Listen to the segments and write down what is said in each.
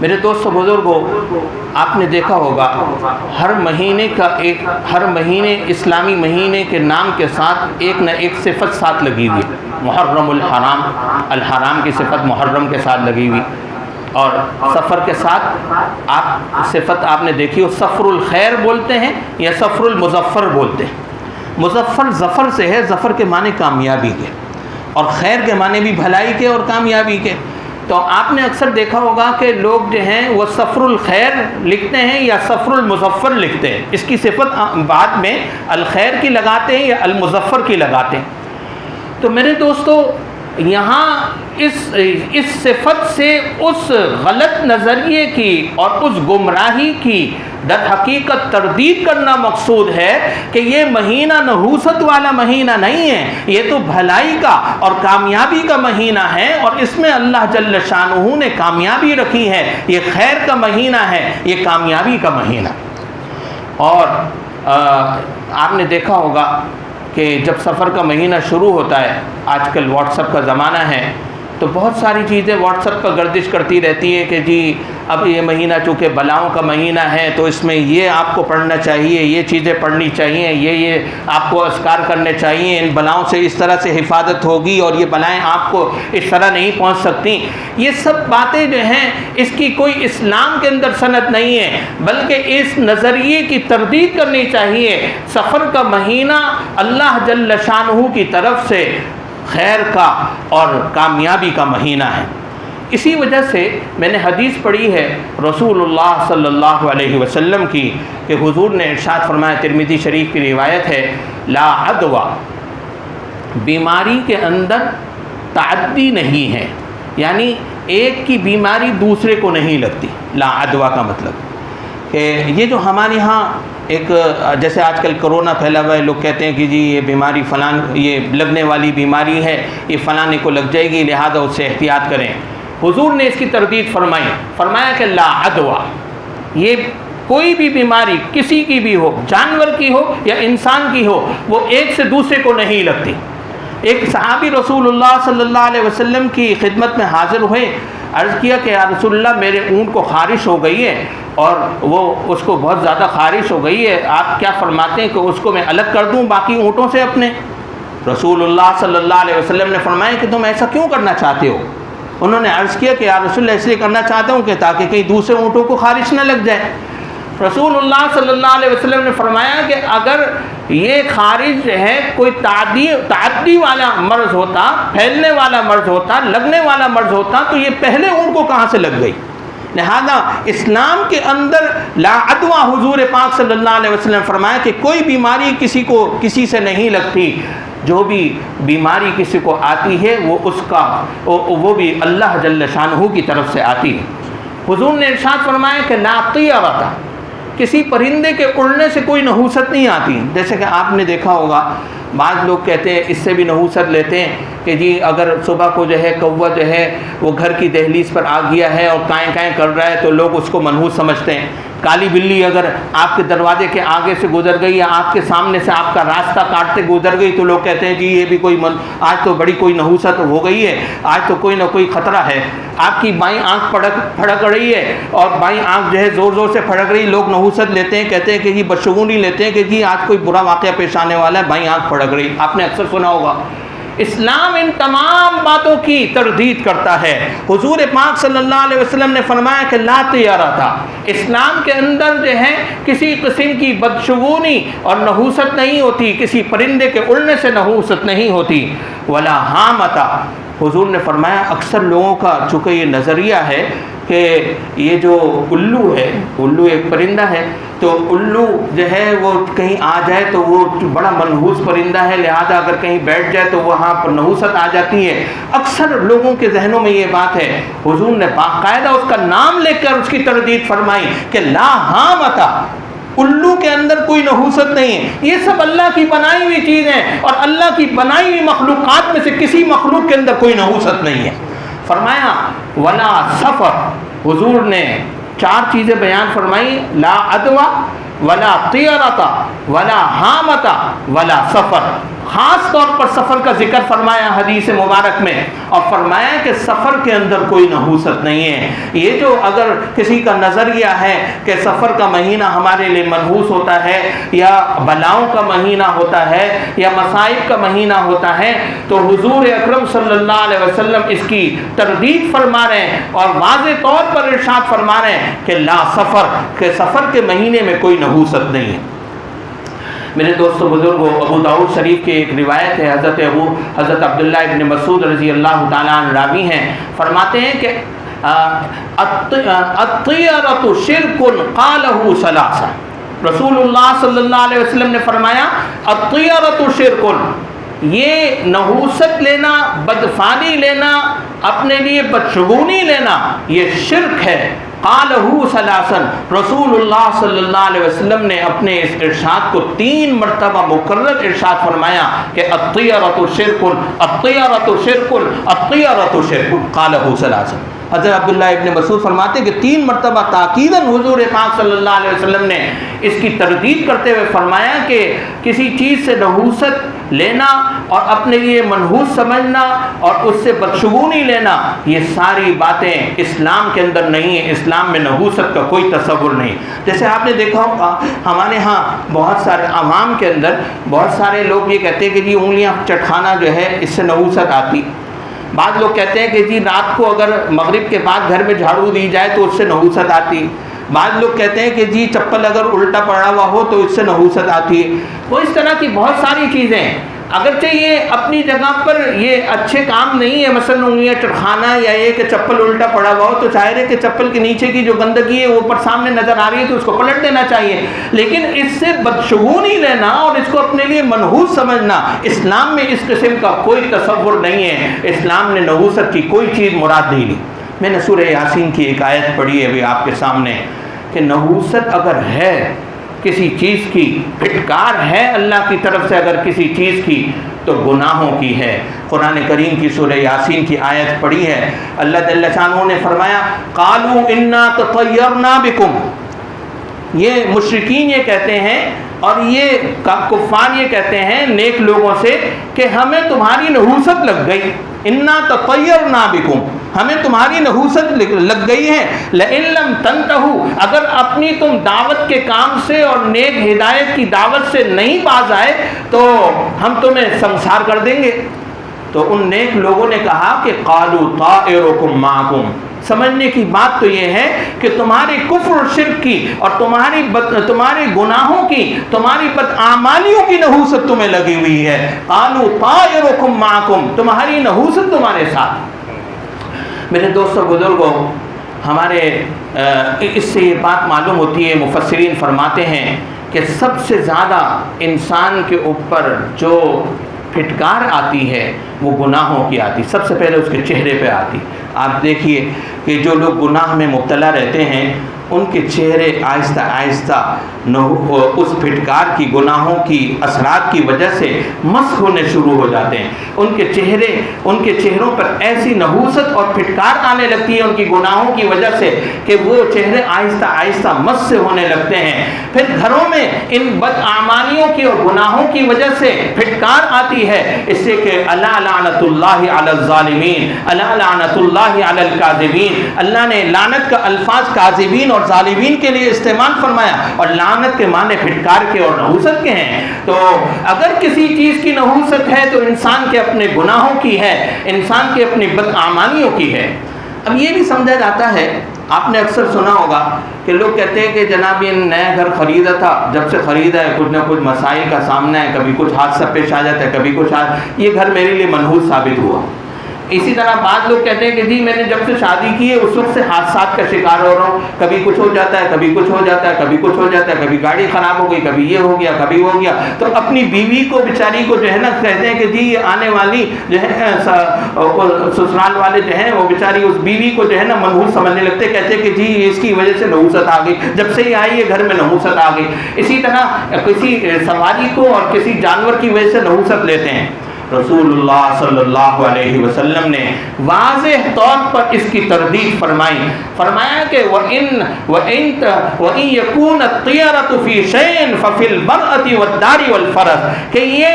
میرے دوستو بزرگوں، آپ نے دیکھا ہوگا ہر مہینے اسلامی مہینے کے نام کے ساتھ ایک نہ ایک صفت ساتھ لگی ہوئی، محرم الحرام، الحرام کی صفت محرم کے ساتھ لگی ہوئی، اور سفر کے ساتھ صفت آپ نے دیکھی ہو، سفر الخیر بولتے ہیں یا سفر المظفر بولتے ہیں۔ مظفر ظفر سے ہے، ظفر کے معنی کامیابی کے، اور خیر کے معنی بھی بھلائی کے اور کامیابی کے۔ تو آپ نے اکثر دیکھا ہوگا کہ لوگ جو ہیں وہ سفر الخیر لکھتے ہیں یا سفر المظفر لکھتے ہیں، اس کی صفت بعد میں الخیر کی لگاتے ہیں یا المظفر کی لگاتے ہیں۔ تو میرے دوستو، یہاں اس صفت سے اس غلط نظریے کی اور اس گمراہی کی در حقیقت تردید کرنا مقصود ہے کہ یہ مہینہ نحوست والا مہینہ نہیں ہے، یہ تو بھلائی کا اور کامیابی کا مہینہ ہے، اور اس میں اللہ جل شانہ نے کامیابی رکھی ہے، یہ خیر کا مہینہ ہے، یہ کامیابی کا مہینہ۔ اور آپ نے دیکھا ہوگا کہ جب سفر کا مہینہ شروع ہوتا ہے، آج کل واٹس ایپ کا زمانہ ہے، تو بہت ساری چیزیں واٹس ایپ پر گردش کرتی رہتی ہے کہ جی اب یہ مہینہ چونکہ بلاؤں کا مہینہ ہے تو اس میں یہ آپ کو پڑھنا چاہیے، یہ چیزیں پڑھنی چاہیے، یہ آپ کو اذکار کرنے چاہیے، ان بلاؤں سے اس طرح سے حفاظت ہوگی اور یہ بلائیں آپ کو اس طرح نہیں پہنچ سکتی۔ یہ سب باتیں جو ہیں اس کی کوئی اسلام کے اندر سند نہیں ہے، بلکہ اس نظریے کی تردید کرنی چاہیے۔ سفر کا مہینہ اللہ جل شانہ کی طرف سے خیر کا اور کامیابی کا مہینہ ہے۔ اسی وجہ سے میں نے حدیث پڑھی ہے رسول اللہ صلی اللہ علیہ وسلم کی کہ حضور نے ارشاد فرمایا، ترمذی شریف کی روایت ہے، لا عدوہ، بیماری کے اندر تعدی نہیں ہے، یعنی ایک کی بیماری دوسرے کو نہیں لگتی۔ لا عدوہ کا مطلب کہ یہ جو ہمارے ہاں ایک جیسے آج کل کرونا پھیلا ہوا ہے، لوگ کہتے ہیں کہ جی یہ بیماری فلان، یہ لگنے والی بیماری ہے، یہ فلانے کو لگ جائے گی، لہذا اس سے احتیاط کریں۔ حضور نے اس کی تردید فرمایا کہ لا عدوہ، یہ کوئی بھی بیماری کسی کی بھی ہو، جانور کی ہو یا انسان کی ہو، وہ ایک سے دوسرے کو نہیں لگتی۔ ایک صحابی رسول اللہ صلی اللہ علیہ وسلم کی خدمت میں حاضر ہوئے، عرض کیا کہ یا رسول اللہ میرے اونٹ کو خارش ہو گئی ہے اور وہ اس کو بہت زیادہ خارش ہو گئی ہے، آپ کیا فرماتے ہیں کہ اس کو میں الگ کر دوں باقی اونٹوں سے اپنے؟ رسول اللہ صلی اللہ علیہ وسلم نے فرمایا کہ تم ایسا کیوں کرنا چاہتے ہو؟ انہوں نے عرض کیا کہ یا رسول اللہ اس لیے کرنا چاہتا ہوں کہ تاکہ کہیں دوسرے اونٹوں کو خارش نہ لگ جائے۔ رسول اللہ صلی اللہ علیہ وسلم نے فرمایا کہ اگر یہ خارج ہے کوئی تعدی والا مرض ہوتا، پھیلنے والا مرض ہوتا، لگنے والا مرض ہوتا، تو یہ پہلے اونٹ کو کہاں سے لگ گئی؟ لہذا اسلام کے اندر لا عدوہ، حضور پاک صلی اللہ علیہ وسلم نے فرمایا کہ کوئی بیماری کسی سے نہیں لگتی، جو بھی بیماری کسی کو آتی ہے وہ بھی اللہ جل شانہ کی طرف سے آتی ہے۔ حضور نے ارشاد فرمایا کہ لا طیرۃ، کسی پرندے کے اڑنے سے کوئی نحوست نہیں آتی۔ جیسے کہ آپ نے دیکھا ہوگا بعض لوگ کہتے ہیں، اس سے بھی نحوست لیتے ہیں کہ جی اگر صبح کو جو ہے کوا جو ہے وہ گھر کی دہلیز پر آ گیا ہے اور کائیں کائیں کر رہا ہے تو لوگ اس کو منحوس سمجھتے ہیں۔ کالی بلی اگر آپ کے دروازے کے آگے سے گزر گئی یا آپ کے سامنے سے آپ کا راستہ کاٹتے گزر گئی تو لوگ کہتے ہیں جی یہ بھی کوئی آج تو بڑی کوئی نحوست ہو گئی ہے، آج تو کوئی نہ کوئی خطرہ ہے۔ آپ کی بائیں آنکھ پھڑک رہی ہے اور بائیں آنکھ جو ہے زور زور سے پھڑک رہی، لوگ نحوست لیتے ہیں، کہتے ہیں کہ جی بدشگونی لیتے ہیں کہ جی آج کوئی برا واقعہ پیش آنے والا ہے، بائیں آنکھ پھڑک رہی۔ آپ نے اکثر سنا ہوگا۔ اسلام ان تمام باتوں کی تردید کرتا ہے۔ حضور پاک صلی اللہ علیہ وسلم نے فرمایا کہ لا طیرۃ، اسلام کے اندر جو ہے کسی قسم کی بدشگونی اور نحوست نہیں ہوتی، کسی پرندے کے اڑنے سے نحوست نہیں ہوتی۔ ولا حامۃ، حضور نے فرمایا اکثر لوگوں کا چونکہ یہ نظریہ ہے کہ یہ جو الو ہے، الو ایک پرندہ ہے، تو الو جو ہے وہ کہیں آ جائے تو وہ بڑا منحوس پرندہ ہے، لہذا اگر کہیں بیٹھ جائے تو وہاں پر نحوست آ جاتی ہے۔ اکثر لوگوں کے ذہنوں میں یہ بات ہے۔ حضور نے باقاعدہ اس کا نام لے کر اس کی تردید فرمائی کہ لا حامۃ، الو کے اندر کوئی نحوست نہیں ہے، یہ سب اللہ کی بنائی ہوئی چیز ہیں، اور اللہ کی بنائی ہوئی مخلوقات میں سے کسی مخلوق کے اندر کوئی نحوست نہیں ہے۔ فرمایا ولا سفر، حضور نے 4 چیزیں بیان فرمائی، لا عدوہ ولا طیرۃ ولا حامۃ ولا سفر، خاص طور پر سفر کا ذکر فرمایا حدیث مبارک میں، اور فرمایا کہ سفر کے اندر کوئی نحوست نہیں ہے۔ یہ جو اگر کسی کا نظریہ ہے کہ سفر کا مہینہ ہمارے لیے منحوس ہوتا ہے یا بلاؤں کا مہینہ ہوتا ہے یا مصائب کا مہینہ ہوتا ہے، تو حضور اکرم صلی اللہ علیہ وسلم اس کی تردید فرما رہے ہیں اور واضح طور پر ارشاد فرما رہے ہیں کہ لا سفر، کہ سفر کے مہینے میں کوئی نحوست نہیں ہے۔ میرے دوستو بزرگوں، ابو داؤد شریف کی ایک روایت ہے، حضرت عبداللہ ابن مسعود رضی اللہ تعالیٰ عنہ راوی ہیں، فرماتے ہیں کہ الطیرۃ شرک قالہ ثلاثہ، رسول اللہ صلی اللہ علیہ وسلم نے فرمایا الطیرۃ شرک، یہ نحوست لینا، بدفعلی لینا، اپنے لیے بدشگونی لینا، یہ شرک ہے۔ قالہ ثلاثا، رسول اللہ صلی اللہ علیہ وسلم نے اپنے اس ارشاد کو 3 مرتبہ مکرر ارشاد فرمایا کہ الطیرۃ شرک، الطیرۃ شرک، الطیرۃ شرک، قالہ ثلاثا۔ حضرت عبداللہ ابن مسعود فرماتے ہیں کہ 3 مرتبہ تاکیداً حضور پاک صلی اللہ علیہ وسلم نے اس کی تردید کرتے ہوئے فرمایا کہ کسی چیز سے نحوست لینا اور اپنے لیے منحوس سمجھنا اور اس سے بدشگونی لینا، یہ ساری باتیں اسلام کے اندر نہیں ہیں۔ اسلام میں نحوست کا کوئی تصور نہیں۔ جیسے آپ نے دیکھا ہوگا ہمارے ہاں بہت سارے عوام کے اندر بہت سارے لوگ یہ کہتے ہیں کہ جی انگلیاں چٹکھانا جو ہے اس سے نحوست آتی۔ بعض لوگ کہتے ہیں کہ جی رات کو اگر مغرب کے بعد گھر میں جھاڑو دی جائے تو اس سے نحوست آتی۔ بعض لوگ کہتے ہیں کہ جی چپل اگر الٹا پڑا ہوا ہو تو اس سے نحوست آتی ہے۔ وہ اس طرح کی بہت ساری چیزیں ہیں، اگرچہ یہ اپنی جگہ پر یہ اچھے کام نہیں ہے، مثلا انگلیاں چٹکھانا یا یہ کہ چپل الٹا پڑا ہوا ہو تو ظاہر ہے کہ چپل کے نیچے کی جو گندگی ہے وہ اوپر سامنے نظر آ رہی ہے تو اس کو پلٹ دینا چاہیے، لیکن اس سے بدشگونی لینا اور اس کو اپنے لیے منحوس سمجھنا، اسلام میں اس قسم کا کوئی تصور نہیں ہے۔ اسلام نے نحوست کی کوئی چیز مراد نہیں لی۔ میں نے سورہ یاسین کی ایک آیت پڑھی ہے ابھی آپ کے سامنے کہ نحوست اگر ہے کسی چیز کی، پھٹکار ہے اللہ کی طرف سے اگر کسی چیز کی، تو گناہوں کی ہے۔ قرآن کریم کی سورہ یاسین کی آیت پڑھی ہے، اللہ جل شانہ نے فرمایا قالوا انا تطیرنا بکم، یہ مشرکین یہ کہتے ہیں اور یہ کفار یہ کہتے ہیں نیک لوگوں سے کہ ہمیں تمہاری نحوست لگ گئی، انا تطیرنا بکم، ہمیں تمہاری نحوست لگ گئی ہے، لئن لم تنتہوا، اگر اپنی تم دعوت کے کام سے اور نیک ہدایت کی دعوت سے نہیں باز آئے تو ہم تمہیں سنسار کر دیں گے۔ تو ان نیک لوگوں نے کہا کہ قالوا طائرکم معکم، سمجھنے کی بات تو یہ ہے کہ تمہاری کفر و شرک کی اور تمہارے گناہوں کی، تمہاری بدعمالیوں کی نحوست تمہیں لگی ہوئی ہے۔ قالوا طائرکم معکم، تمہاری نحوست تمہارے ساتھ۔ میرے دوستو بزرگوں، ہمارے اس سے یہ بات معلوم ہوتی ہے، مفسرین فرماتے ہیں کہ سب سے زیادہ انسان کے اوپر جو پھٹکار آتی ہے وہ گناہوں کی آتی، سب سے پہلے اس کے چہرے پہ آتی۔ آپ دیکھیے کہ جو لوگ گناہ میں مبتلا رہتے ہیں ان کے چہرے آہستہ آہستہ اس پھٹکار کی، گناہوں کی اثرات کی وجہ سے مسخ ہونے شروع ہو جاتے ہیں۔ ان کے چہروں پر ایسی نحوست اور پھٹکار آنے لگتی ہے ان کی گناہوں کی وجہ سے کہ وہ چہرے آہستہ آہستہ مس سے ہونے لگتے ہیں۔ پھر گھروں میں ان بدعمالیوں کی اور گناہوں کی وجہ سے پھٹکار آتی ہے، اس سے کہ الا لعنت اللہ علی الظالمین، الا لعنت اللہ علی الکاذبین، اللہ نے لعنت کا الفاظ کاذبین اور ظالمین کے لیے استعمال فرمایا، اور لعنت کے معنی پھٹکار کے اور نحوست کے ہیں۔ تو اگر کسی چیز کی نحوست ہے تو انسان کے اپنے گناہوں کی ہے، انسان کے اپنی بدعمالیوں کی ہے۔ اب یہ بھی سمجھا جاتا ہے، آپ نے اکثر سنا ہوگا کہ لوگ کہتے ہیں کہ جناب یہ نیا گھر خریدا تھا، جب سے خریدا ہے کچھ نہ کچھ مسائل کا سامنا ہے، کبھی کچھ حادثہ پیش آ جاتا ہے، کبھی کچھ یہ گھر میرے لیے منحوس ثابت ہوا۔ اسی طرح بعض لوگ کہتے ہیں کہ جی میں نے جب سے شادی کی ہے اس وقت سے حادثات کا شکار ہو رہا ہوں، کبھی کچھ ہو جاتا ہے، کبھی کچھ ہو جاتا ہے، کبھی کچھ ہو جاتا ہے، کبھی گاڑی خراب ہو گئی، کبھی یہ ہو گیا، کبھی ہو گیا۔ تو اپنی بیوی کو بیچاری کو جو ہے نا کہتے ہیں کہ جی یہ آنے والی جو ہے سسرال والے جو ہیں وہ بیچاری اس بیوی کو جو ہے نا منحوس سمجھنے لگتے، کہتے ہیں کہ جی اس کی وجہ سے نحوست آ گئی، جب سے یہ آئی ہے گھر میں نحوست آ گئی۔ اسی طرح کسی سواری کو اور کسی جانور کی وجہ سے نحوست لیتے ہیں۔ رسول اللہ صلی اللہ علیہ وسلم نے واضح طور پر اس کی تردید فرمائی، فرمایا کہ وَإِن يَكُونَ الطِّيَرَةُ فِي شَيْءٍ فَفِي الْمَرْأَةِ وَالدَّارِ وَالْفَرَسِ، کہ یہ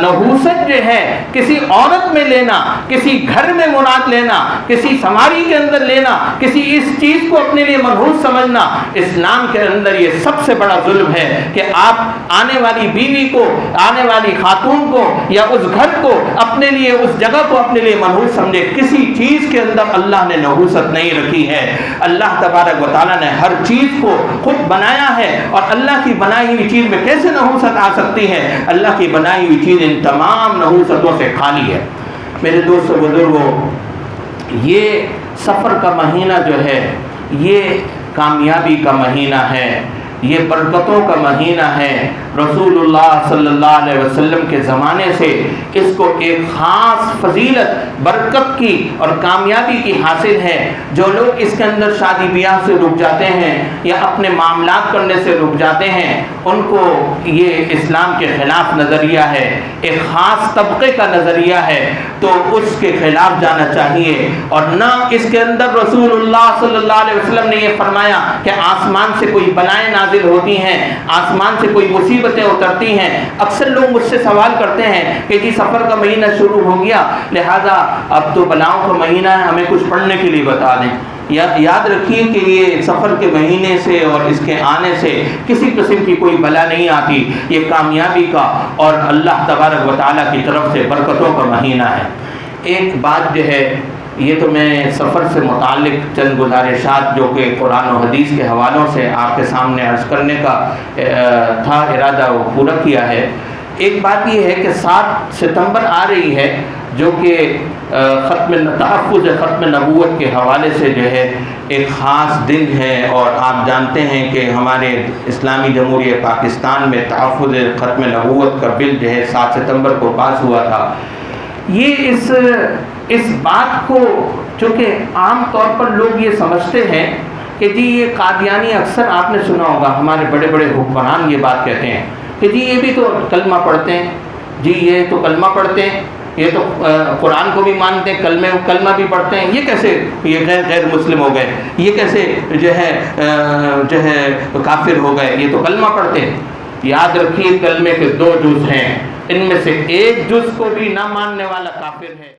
نحوست جو ہے کسی عورت میں لینا، کسی گھر میں مراد لینا، کسی سواری کے اندر لینا، کسی اس چیز کو اپنے لیے منحوس سمجھنا، اسلام کے اندر یہ سب سے بڑا ظلم ہے کہ آپ آنے والی بیوی کو، آنے والی خاتون کو یا اس گھر کو اپنے لیے، اس جگہ کو اپنے لیے منحوس سمجھے۔ کسی چیز کے اندر اللہ نے نحوست نہیں رکھی ہے۔ اللہ تبارک و تعالیٰ نے ہر چیز کو خود بنایا ہے، اور اللہ کی بنائی ہوئی چیز میں کیسے نحوست آ سکتی ہے؟ اللہ کی بنائی ہوئی چیز ان تمام نحوستوں سے خالی ہے۔ میرے دوست و بزرگوں، یہ سفر کا مہینہ جو ہے یہ کامیابی کا مہینہ ہے، یہ برکتوں کا مہینہ ہے۔ رسول اللہ صلی اللہ علیہ وسلم کے زمانے سے اس کو ایک خاص فضیلت، برکت کی اور کامیابی کی حاصل ہے۔ جو لوگ اس کے اندر شادی بیاہ سے رک جاتے ہیں یا اپنے معاملات کرنے سے رک جاتے ہیں، ان کو یہ اسلام کے خلاف نظریہ ہے، ایک خاص طبقے کا نظریہ ہے، تو اس کے خلاف جانا چاہیے۔ اور نہ اس کے اندر رسول اللہ صلی اللہ علیہ وسلم نے یہ فرمایا کہ آسمان سے کوئی بلائیں نازل ہوتی ہیں، آسمان سے کوئی مصیبتیں اترتی ہیں۔ اکثر لوگ مجھ سے سوال کرتے ہیں کہ جی سفر کا مہینہ شروع ہو گیا، لہذا اب تو بلاؤں کا مہینہ ہے، ہمیں کچھ پڑھنے کے لیے بتا دیں۔ یاد رکھیے کہ یہ سفر کے مہینے سے اور اس کے آنے سے کسی قسم کی کوئی بلا نہیں آتی، یہ کامیابی کا اور اللہ تبارک و تعالیٰ کی طرف سے برکتوں کا مہینہ ہے۔ ایک بات جو ہے، یہ تو میں سفر سے متعلق چند گزارشات جو کہ قرآن و حدیث کے حوالوں سے آپ کے سامنے عرض کرنے کا تھا ارادہ، وہ پورا کیا ہے۔ ایک بات یہ ہے کہ 7 ستمبر آ رہی ہے، جو کہ تحفظ ختم نبوت کے حوالے سے جو ہے ایک خاص دن ہے، اور آپ جانتے ہیں کہ ہمارے اسلامی جمہوریہ پاکستان میں تحفظ ختم نبوت کا بل جو ہے 7 ستمبر کو پاس ہوا تھا۔ یہ اس بات کو، چونکہ عام طور پر لوگ یہ سمجھتے ہیں کہ جی یہ قادیانی، اکثر آپ نے سنا ہوگا ہمارے بڑے بڑے حکمران یہ بات کہتے ہیں کہ جی یہ بھی تو کلمہ پڑھتے ہیں، جی یہ تو کلمہ پڑھتے ہیں، یہ تو قرآن کو بھی مانتے ہیں، کلمہ بھی پڑھتے ہیں، یہ کیسے یہ غیر مسلم ہو گئے، یہ کیسے جو ہے کافر ہو گئے، یہ تو کلمہ پڑھتے ہیں۔ یاد رکھیے کلمے کے 2 جز ہیں، ان میں سے ایک جز کو بھی نہ ماننے والا کافر ہے۔